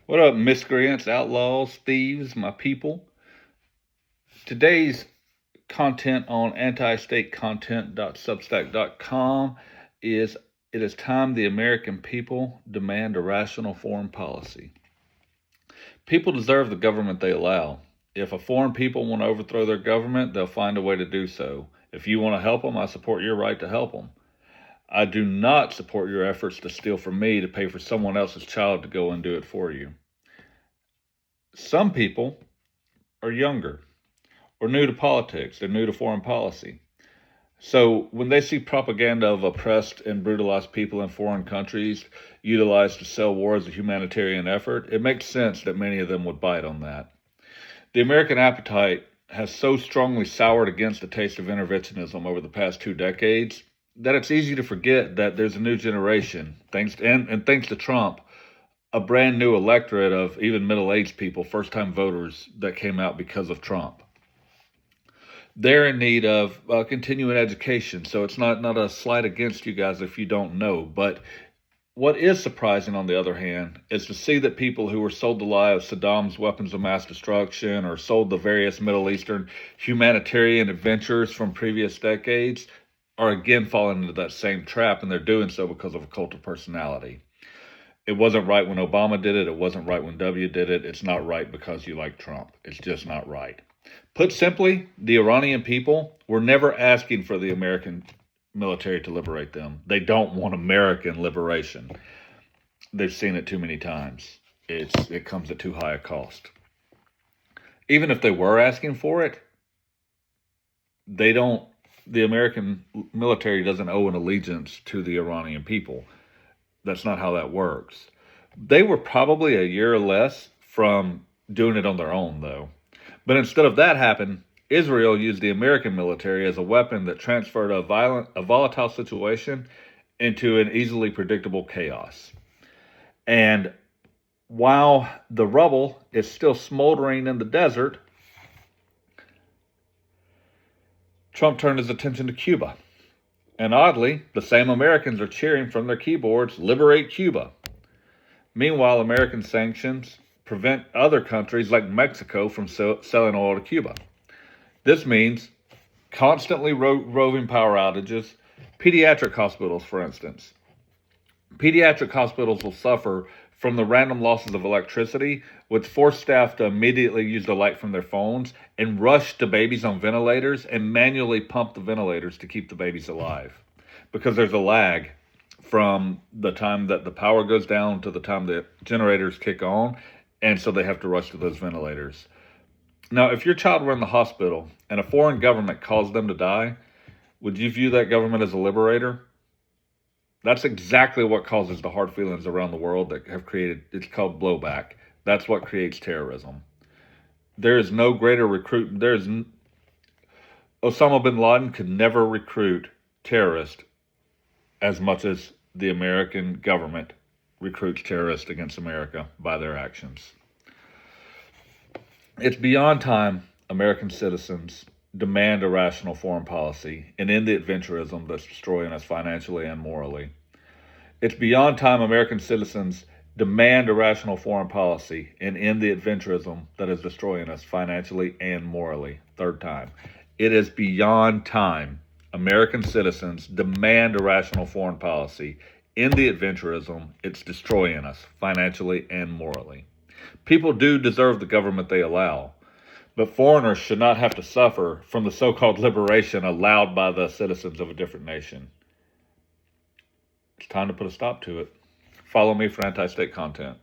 What up, miscreants, outlaws, thieves, my people? Today's content on antistatecontent.substack.com is it is time the American people demand a rational foreign policy. People deserve the government they allow. If a foreign people want to overthrow their government, they'll find a way to do so. If you want to help them, I support your right to help them. I do not support your efforts to steal from me to pay for someone else's child to go and do it for you. Some people are younger or new to politics. They're new to foreign policy. So when they see propaganda of oppressed and brutalized people in foreign countries utilized to sell war as a humanitarian effort, it makes sense that many of them would bite on that. The American appetite has so strongly soured against the taste of interventionism over the past 2 decades that it's easy to forget that there's a new generation, thanks to Trump, a brand new electorate of even middle-aged people, first-time voters that came out because of Trump. They're in need of continuing education, so it's not a slight against you guys if you don't know. But what is surprising, on the other hand, is to see that people who were sold the lie of Saddam's weapons of mass destruction or sold the various Middle Eastern humanitarian adventures from previous decades are again falling into that same trap, and they're doing so because of a cult of personality. It wasn't right when Obama did it. It wasn't right when W did it. It's not right because you like Trump. It's just not right. Put simply, the Iranian people were never asking for the American military to liberate them. They don't want American liberation. They've seen it too many times. It comes at too high a cost. Even if they were asking for it, the American military doesn't owe an allegiance to the Iranian people. That's not how that works. They were probably a year or less from doing it on their own, though. But instead of that happen, Israel used the American military as a weapon that transferred a volatile situation into an easily predictable chaos. And while the rubble is still smoldering in the desert, Trump turned his attention to Cuba. And oddly, the same Americans are cheering from their keyboards, "Liberate Cuba." Meanwhile, American sanctions prevent other countries like Mexico from selling oil to Cuba. This means constantly roving power outages. Pediatric hospitals, for instance. Pediatric hospitals will suffer from the random losses of electricity, which force staff to immediately use the light from their phones and rush to babies on ventilators and manually pump the ventilators to keep the babies alive. Because there's a lag from the time that the power goes down to the time the generators kick on, and so they have to rush to those ventilators. Now, if your child were in the hospital and a foreign government caused them to die, would you view that government as a liberator? That's exactly what causes the hard feelings around the world that have created, it's called blowback. That's what creates terrorism. There is no greater Osama bin Laden could never recruit terrorists as much as the American government recruits terrorists against America by their actions. It's beyond time American citizens demand a rational foreign policy and end the adventurism that's destroying us financially and morally. It's beyond time American citizens demand a rational foreign policy and end the adventurism that is destroying us financially and morally. Third time. It is beyond time American citizens demand a rational foreign policy, end the adventurism, it's destroying us financially and morally. People do deserve the government they allow. But foreigners should not have to suffer from the so-called liberation allowed by the citizens of a different nation. It's time to put a stop to it. Follow me for anti-state content.